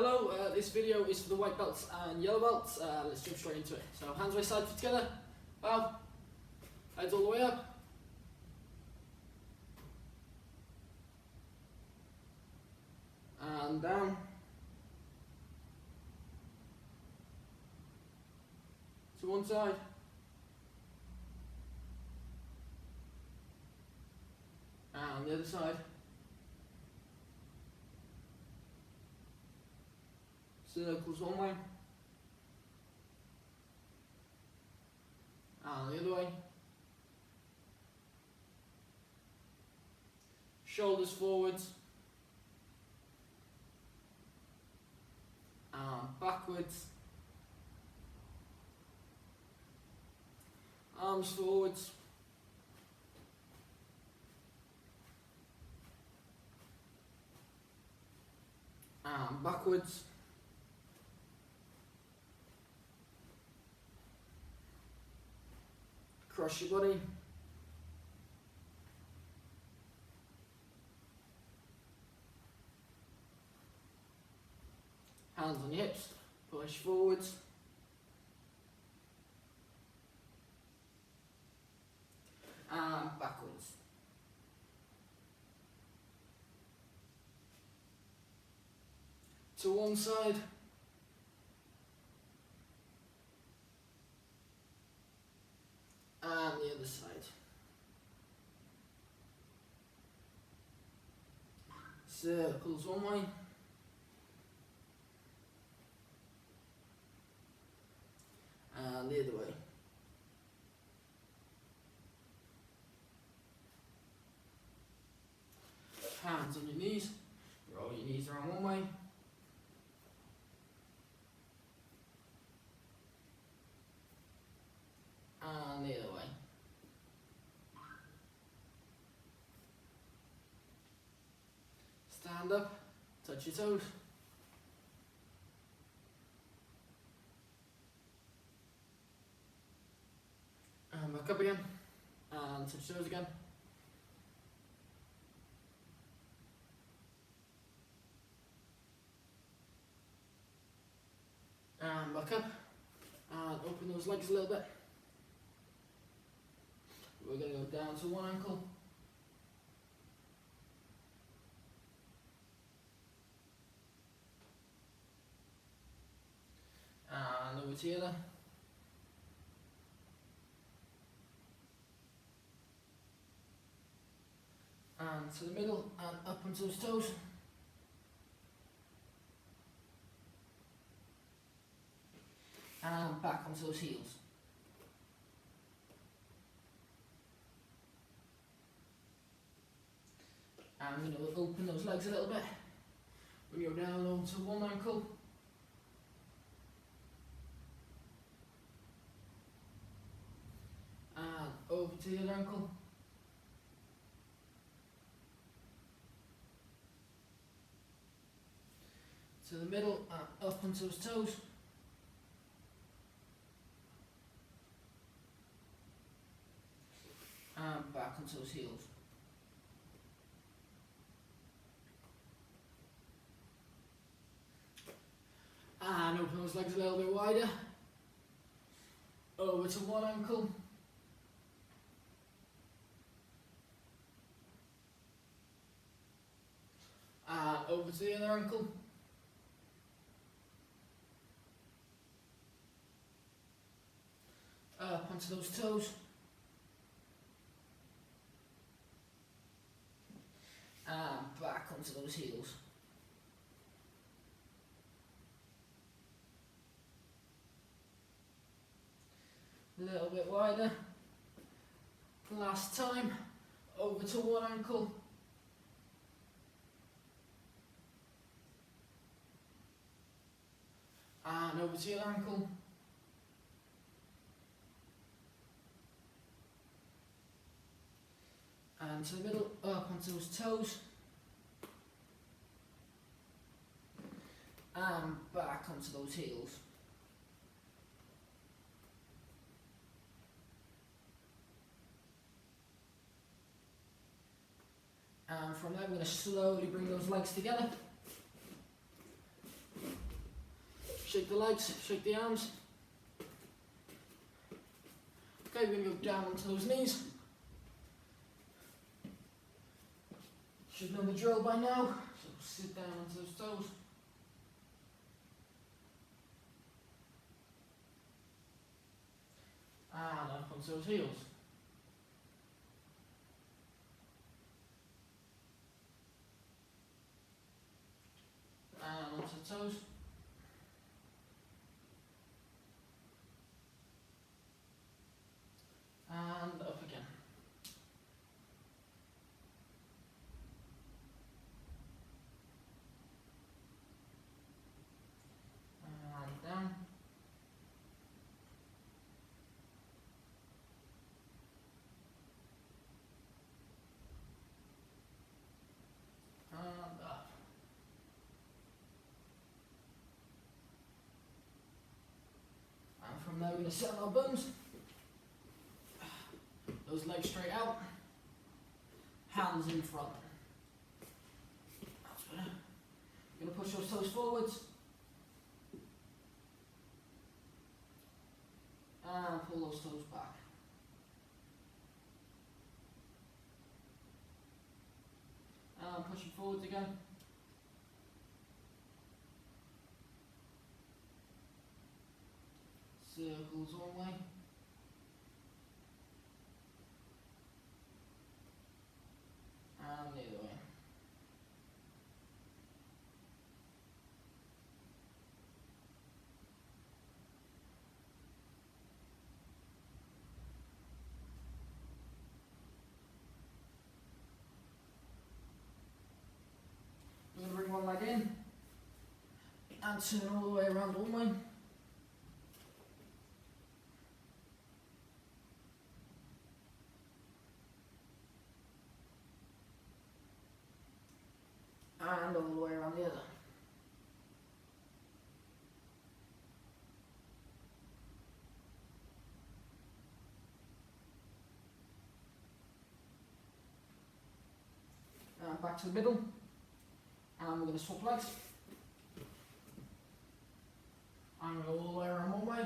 Hello, this video is for the white belts and yellow belts. Let's jump straight into it. So hands by side together, bow, heads all the way up. And down. To one side. And the other side. Circles one way. And the other way. Shoulders forwards. And backwards. Arms forwards. And backwards. Cross your body. Hands on your hips, push forwards. And backwards. To one side. And the other side. Circles one way. And the other way. Hands on your knees. Roll your knees around one way. And the other way. Stand up, touch your toes. And back up again. And touch your toes again. And back up. And open those legs a little bit. We're going to go down to one ankle. And over to the other. And to the middle and up onto those toes. And back onto those heels. And we're going to open those legs a little bit. We go down onto one ankle. And over to the other ankle. To the middle and up onto those toes. And back onto those heels. And open those legs a little bit wider. Over to one ankle. And over to the other ankle. Up onto those toes. And back onto those heels. A little bit wider. Last time. Over to one ankle. And over to the other ankle. And to the middle, up onto those toes. And back onto those heels. And from there, we're going to slowly bring those legs together. shake the legs, shake the arms. Okay, we're going to go down onto those knees. Should know the drill by now, so sit down onto those toes. And up onto those heels. And onto the toes. And up again. And down. And up. And from there we're going to sit on our bums. Those legs straight out. Hands in front. That's better. You're going to push those toes forwards. And pull those toes back. And push it forwards again. Circles one way. And the other way. I'm going to bring one leg in and turn all the way around one way. And all the way around the other. And back to the middle. And we're going to swap legs. And go all the way around one way.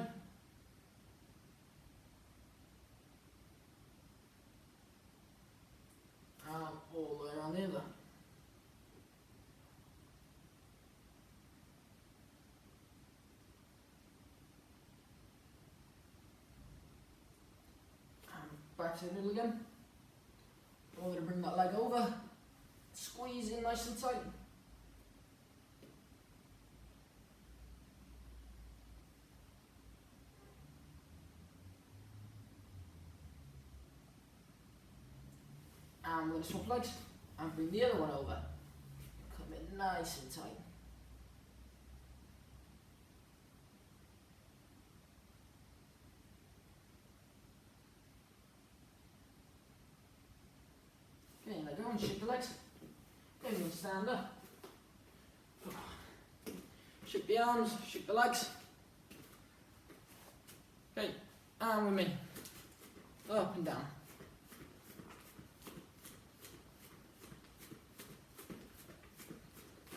And all the way around the other. Back to the middle again. We're going to bring that leg over, squeeze in nice and tight. And we're going to swap legs and bring the other one over. Come in nice and tight. Okay, now go and shake the legs. Okay, we're going to stand up. Shake the arms, shake the legs. Okay, and with me. Up and down.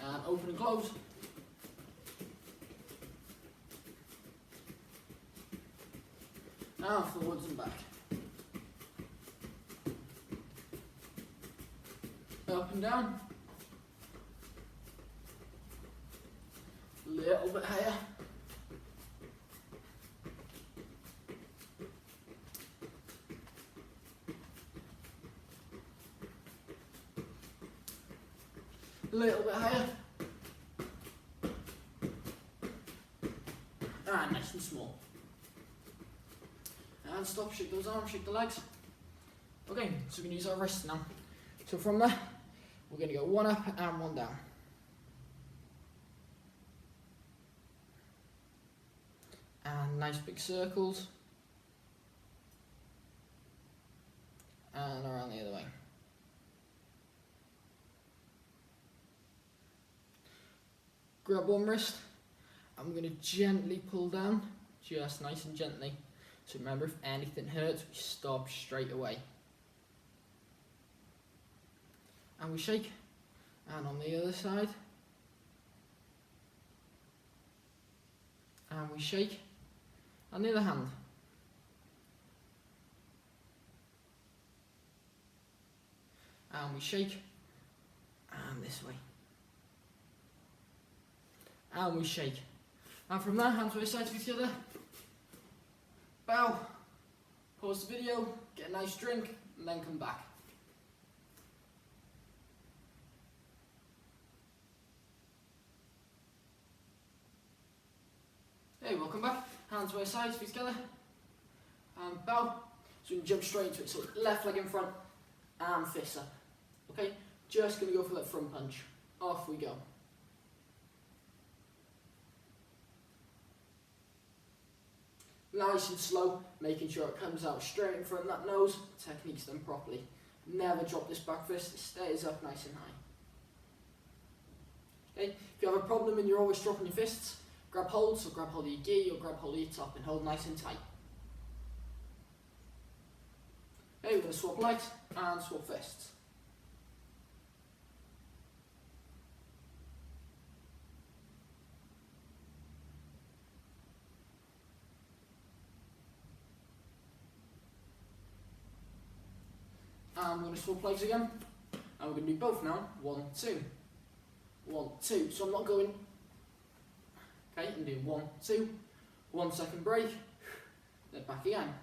And open and close. And forwards and back. Up and down. Little bit higher. Little bit higher. And nice and small. And stop, shake those arms, shake the legs. Okay, so we're going to use our wrists now. So from there, we're going to go one up and one down. And nice big circles. And around the other way. Grab one wrist. I'm going to gently pull down, just nice and gently. So remember, if anything hurts, we stop straight away. And we shake. And on the other side. and we shake, and the other hand. And we shake, and this way. And we shake. And from there, hands by side to each other. Bow. Pause the video, get a nice drink, and then come back. Hey, welcome back. Hands by sides, feet together. And bow. So we can jump straight into it. So left leg in front and fists up. Okay, just going to go for that front punch. Off we go. Nice and slow, making sure it comes out straight in front of that nose. Technique's done properly. Never drop this back fist, it stays up nice and high. Okay, if you have a problem and you're always dropping your fists, grab hold, so grab hold of your gi or grab hold of your top and hold nice and tight. Okay, we're going to swap legs and swap fists. And we're going to swap legs again, and we're going to do both now. 1, 2. 1, 2. So I'm not going. Okay, I'm doing 1, 2. 1 second break, then back again.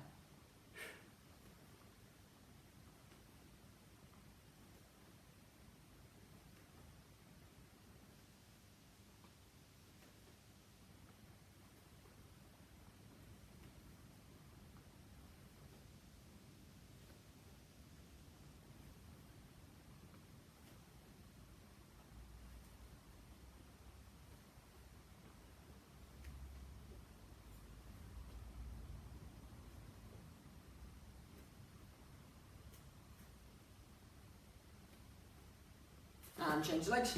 And change legs.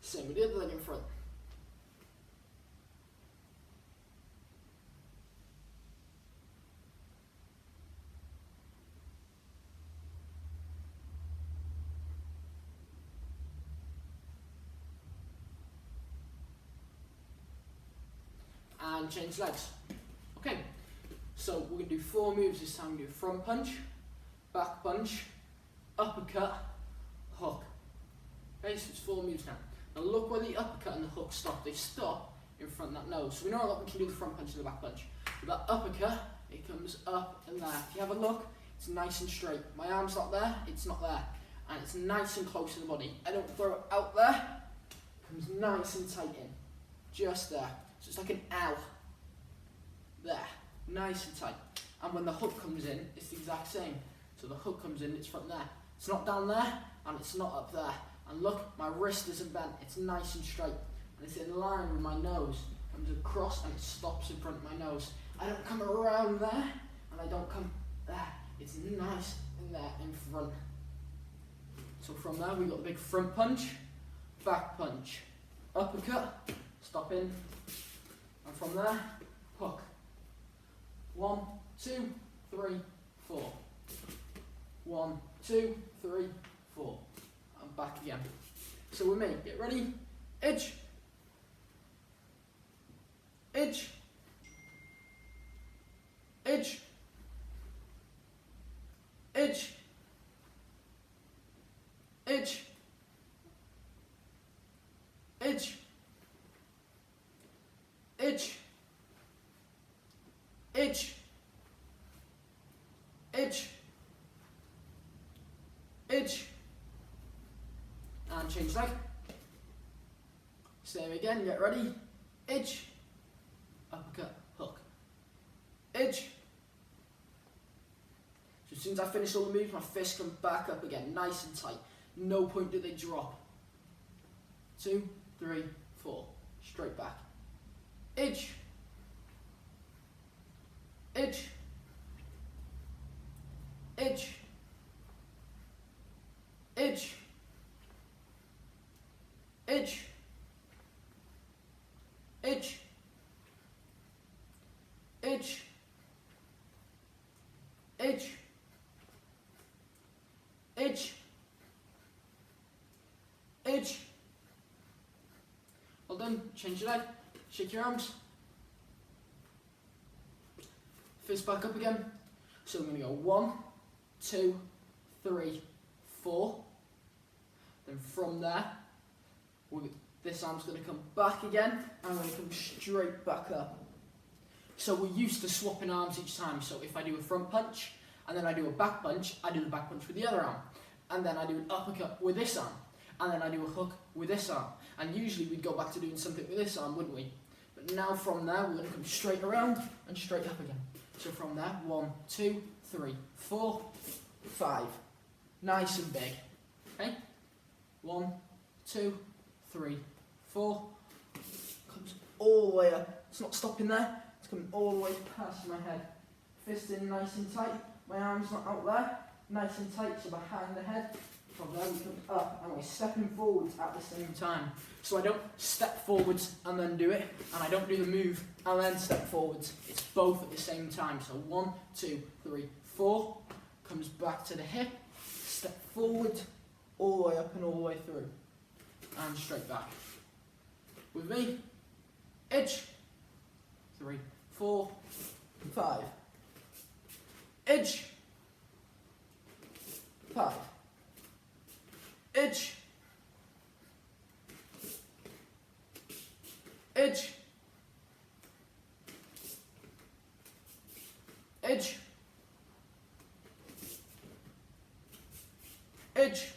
Same with the other leg in front. And change legs. Okay, so we're going to do 4 moves this time. We do front punch, back punch, uppercut, hook. Okay, so it's 4 moves now. Now look where the uppercut and the hook stop. They stop in front of that nose. So we know that we can do the front punch and the back punch. With that uppercut, it comes up and there. If you have a look, it's nice and straight. My arm's not there, it's not there. And it's nice and close to the body. I don't throw it out there. It comes nice and tight in. Just there. So it's like an L. There. Nice and tight. And when the hook comes in, it's the exact same. So the hook comes in, it's from there. It's not down there, and it's not up there. And look, my wrist isn't bent, it's nice and straight. And it's in line with my nose. It comes across and it stops in front of my nose. I don't come around there, and I don't come there. It's nice in there in front. So from there, we got the big front punch, back punch, uppercut, stop in, and from there, hook. 1, 2, 3, 4. 1, 2, 3, 4. And back again. So with me, get ready. Edge. Edge. Edge. Edge. Edge. Edge. Edge. Edge. Edge. Edge. And change leg. Same again, get ready. Edge. Uppercut, hook. Edge. So as soon as I finish all the moves, my fists come back up again, nice and tight. No point do they drop. 2, 3, 4. Straight back. Edge. Edge. Edge. Edge. Edge. Edge. Edge. Edge. Edge. Edge. Well done. Change your leg. Shake your arms. fist back up again. So I'm going to go 1, 2, 3, 4. Then from there, this arm's going to come back again, and I'm going to come straight back up. So we're used to swapping arms each time. So if I do a front punch, and then I do a back punch, I do the back punch with the other arm. And then I do an uppercut with this arm. And then I do a hook with this arm. And usually we'd go back to doing something with this arm, wouldn't we? But now from there, we're going to come straight around and straight up again. So from there, 1, 2, 3, 4, 5. Nice and big. Okay? 1, 2, 3, 4. Comes all the way up. It's not stopping there. It's coming all the way past my head. Fist in nice and tight. My arm's not out there. Nice and tight, so behind the head. From there we come up and we're stepping forwards at the same time. So I don't step forwards and then do it, and I don't do the move and then step forwards. It's both at the same time. So 1, 2, 3, 4. Comes back to the hip. Step forward, all the way up and all the way through. And straight back. With me. Edge. 3, 4, 5. Edge. 5. Edge. Edge. Edge. Edge.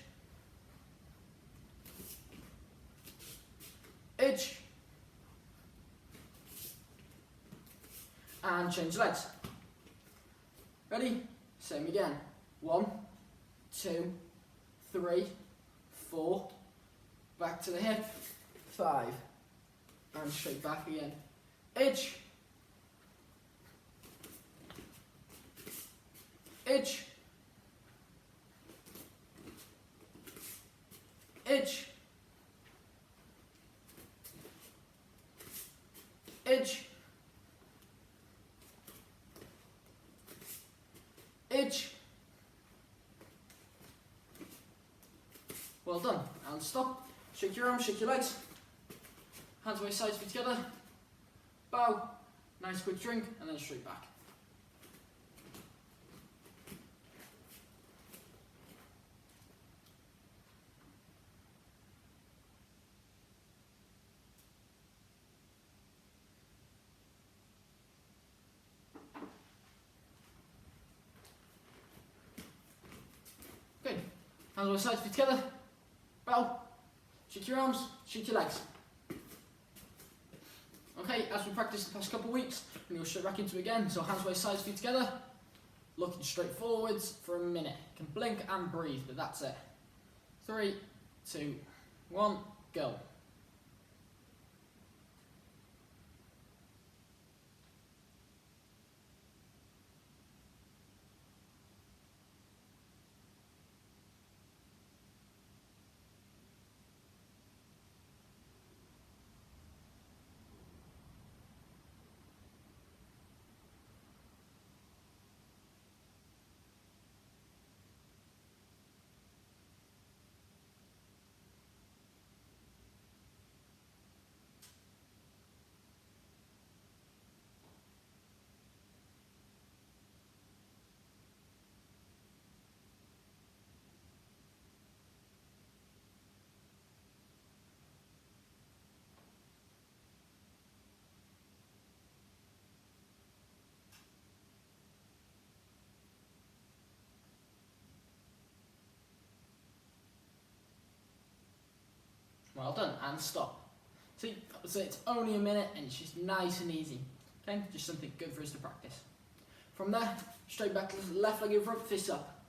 Edge. And change legs. Ready? Same again. 1, 2, 3, 4. Back to the hip. 5. And straight back again. Edge. Edge. Edge. Edge. Edge. Well done. And stop. Shake your arms, shake your legs. Hands by sides, feet together. Bow. Nice quick drink, and then straight back. Good. Hands by sides, feet together. Bow. Shake your arms, shake your legs. Okay, as we practiced the past couple of weeks, we're going to go straight back into it again. So hands by sides, feet together. Looking straight forwards for a minute. You can blink and breathe, but that's it. 3, 2, 1, go. Well done, and stop. See, so it's only a minute and it's just nice and easy. Okay, just something good for us to practice. From there, straight back, left leg in front, fists up.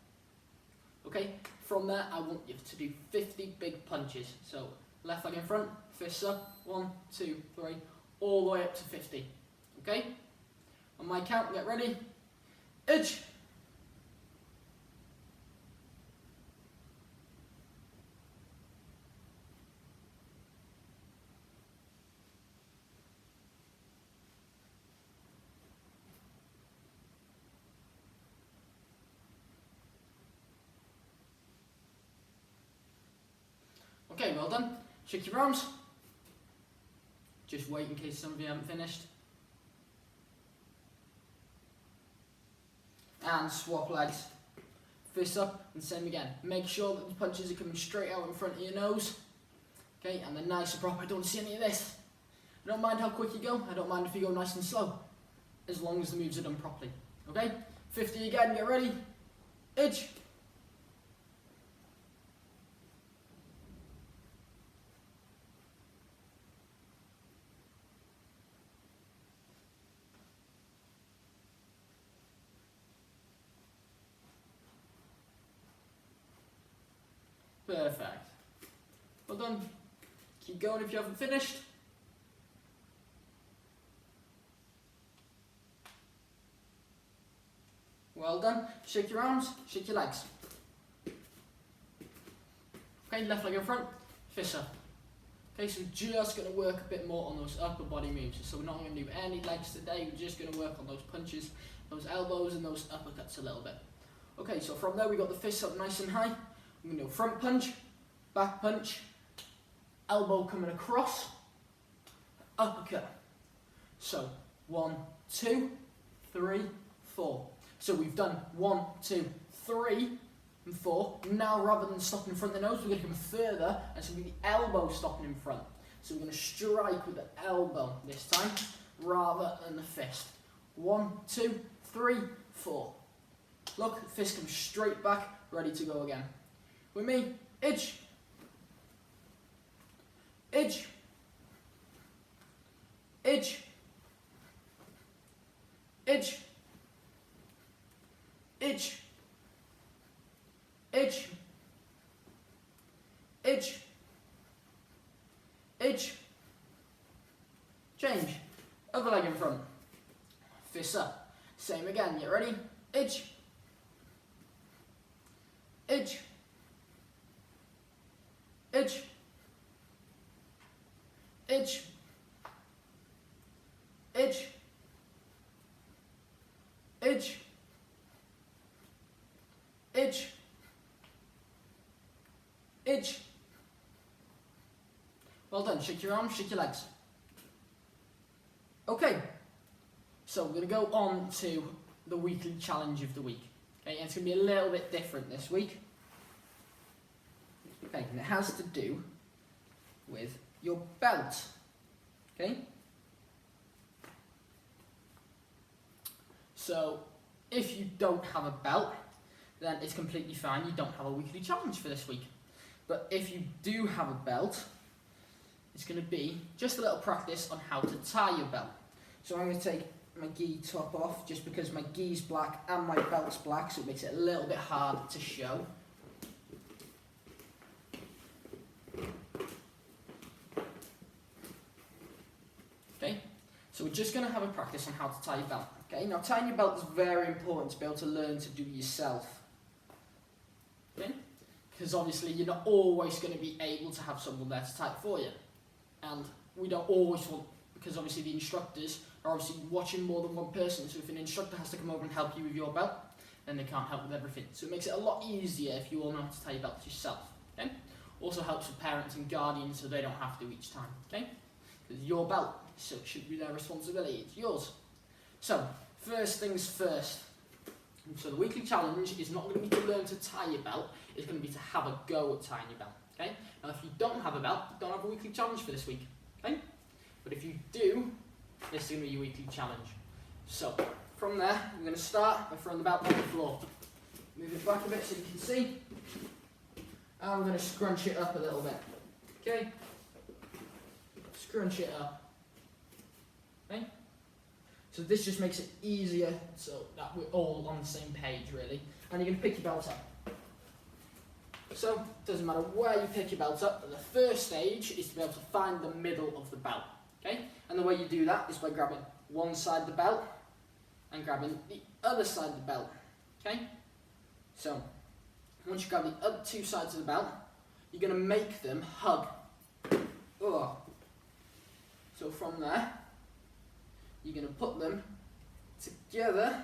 Okay, from there I want you to do 50 big punches. So left leg in front, fists up, 1, 2, 3, all the way up to 50. Okay, on my count, get ready. Edge. Okay, well done. Shake your arms. Just wait in case some of you haven't finished. and swap legs. Fists up, and same again. Make sure that the punches are coming straight out in front of your nose. Okay, and they're nice and proper. I don't see any of this. I don't mind how quick you go. I don't mind if you go nice and slow, as long as the moves are done properly. Okay, 50 again, get ready. Edge. Perfect. Well done. Keep going if you haven't finished. Well done. Shake your arms, shake your legs. Okay, left leg in front, fist up. Okay, so we're just going to work a bit more on those upper body moves. So we're not going to do any legs today, we're just going to work on those punches, those elbows and those uppercuts a little bit. Okay, so from there we got the fists up nice and high. We're going to do front punch, back punch, elbow coming across, uppercut. So 1, 2, 3, 4. So we've done 1, 2, 3, and 4. Now rather than stopping in front of the nose, we're going to come further, and so with the elbow stopping in front. So we're going to strike with the elbow this time, rather than the fist. 1, 2, 3, 4. Look, the fist comes straight back, ready to go again. With me, edge, edge, edge, edge, edge, edge, edge, edge, change, other leg in front, fists up, same again, get ready, edge, edge, edge, edge, edge, edge, edge, edge. Well done, shake your arms, shake your legs. Okay, so we're going to go on to the weekly challenge of the week. Okay, and it's going to be a little bit different this week. Okay, and it has to do with your belt. Okay? So, if you don't have a belt, then it's completely fine. You don't have a weekly challenge for this week. But if you do have a belt, it's going to be just a little practice on how to tie your belt. So I'm going to take my gi top off, just because my gi's black and my belt's black, so it makes it a little bit hard to show. Okay, so we're just going to have a practice on how to tie your belt. Okay, now tying your belt is very important to be able to learn to do yourself. Okay, because obviously you're not always going to be able to have someone there to tie it for you, and we don't always want, because obviously the instructors are obviously watching more than one person, so if an instructor has to come over and help you with your belt, then they can't help with everything. So it makes it a lot easier if you all know how to tie your belt yourself. Okay? Also helps with parents and guardians, so they don't have to each time. Okay? Because your belt, so it should be their responsibility. It's yours. So first things first. So the weekly challenge is not going to be to learn to tie your belt. It's going to be to have a go at tying your belt. Okay? Now if you don't have a belt, you don't have a weekly challenge for this week. Okay? But if you do, this is going to be your weekly challenge. So, from there, we're going to start by throwing the belt on the floor. Move it back a bit so you can see. And we're going to scrunch it up a little bit. Okay? Scrunch it up. Okay? So this just makes it easier so that we're all on the same page, really. And you're going to pick your belt up. So, it doesn't matter where you pick your belt up, but the first stage is to be able to find the middle of the belt. Okay? And the way you do that is by grabbing one side of the belt and grabbing the other side of the belt. Okay? So, once you grab the other two sides of the belt, you're going to make them hug. Oh. So from there, you're going to put them together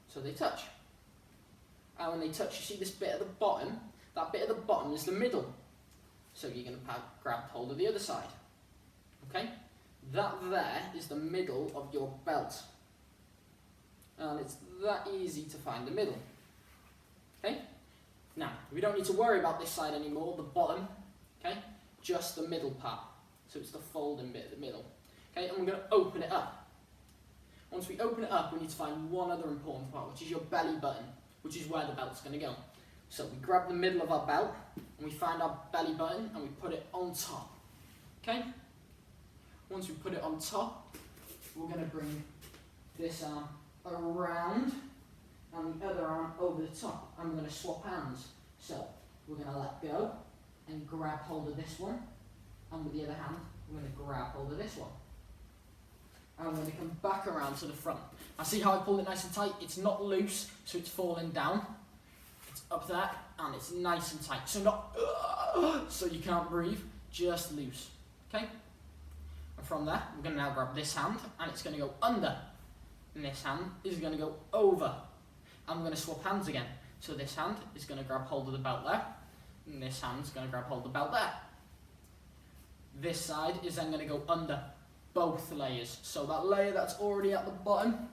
so they touch. And when they touch, you see this bit at the bottom? That bit at the bottom is the middle. So you're going to grab hold of the other side. Okay? That there is the middle of your belt. And it's that easy to find the middle. Okay? Now, we don't need to worry about this side anymore, the bottom, okay? Just the middle part. So it's the folding bit, the middle. Okay, and we're going to open it up. Once we open it up, we need to find one other important part, which is your belly button, which is where the belt's going to go. So we grab the middle of our belt, and we find our belly button, and we put it on top. Okay? Once we put it on top, we're going to bring this arm around, and the other arm over the top, and we're going to swap hands. So we're going to let go and grab hold of this one, and with the other hand we're going to grab hold of this one, and we're going to come back around to the front. Now see how I pulled it nice and tight? It's not loose, so it's falling down. It's up there and it's nice and tight, so not so you can't breathe, just loose. Okay, and from there we're going to now grab this hand, and it's going to go under, and this hand is going to go over, and we're going to swap hands again. So this hand is going to grab hold of the belt there, and this hand's going to grab hold of the belt there. This side is then going to go under both layers. So that layer that's already at the bottom,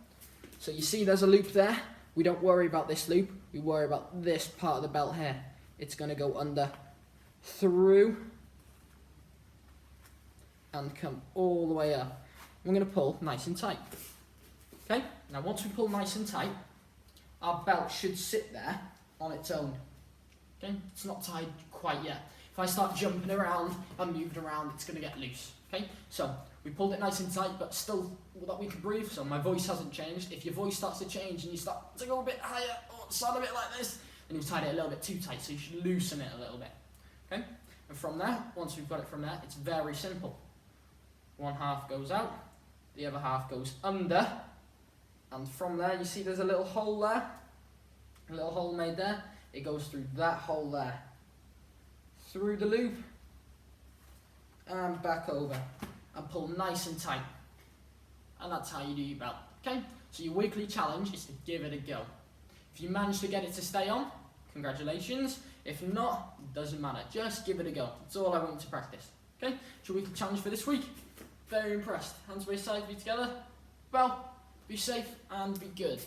so you see there's a loop there. We don't worry about this loop, we worry about this part of the belt here. It's going to go under, through, and come all the way up. We're going to pull nice and tight. Okay, now once we pull nice and tight, our belt should sit there on its own. Okay, it's not tied quite yet. If I start jumping around and moving around, it's going to get loose. Okay, so we pulled it nice and tight, but still that we can breathe, so my voice hasn't changed. If your voice starts to change and you start to go a bit higher or sound a bit like this, then you've tied it a little bit too tight, so you should loosen it a little bit. Okay, and from there, once we've got it from there, it's very simple. One half goes out, the other half goes under, and from there you see there's a little hole there, a little hole made there. It goes through that hole there, through the loop, and back over, and pull nice and tight. And that's how you do your belt. Okay, so your weekly challenge is to give it a go. If you manage to get it to stay on, congratulations. If not, it doesn't matter, just give it a go. That's all I want you to practice. Okay, it's your weekly challenge for this week. Very impressed. Hands by your side, be together. Well, be safe and be good.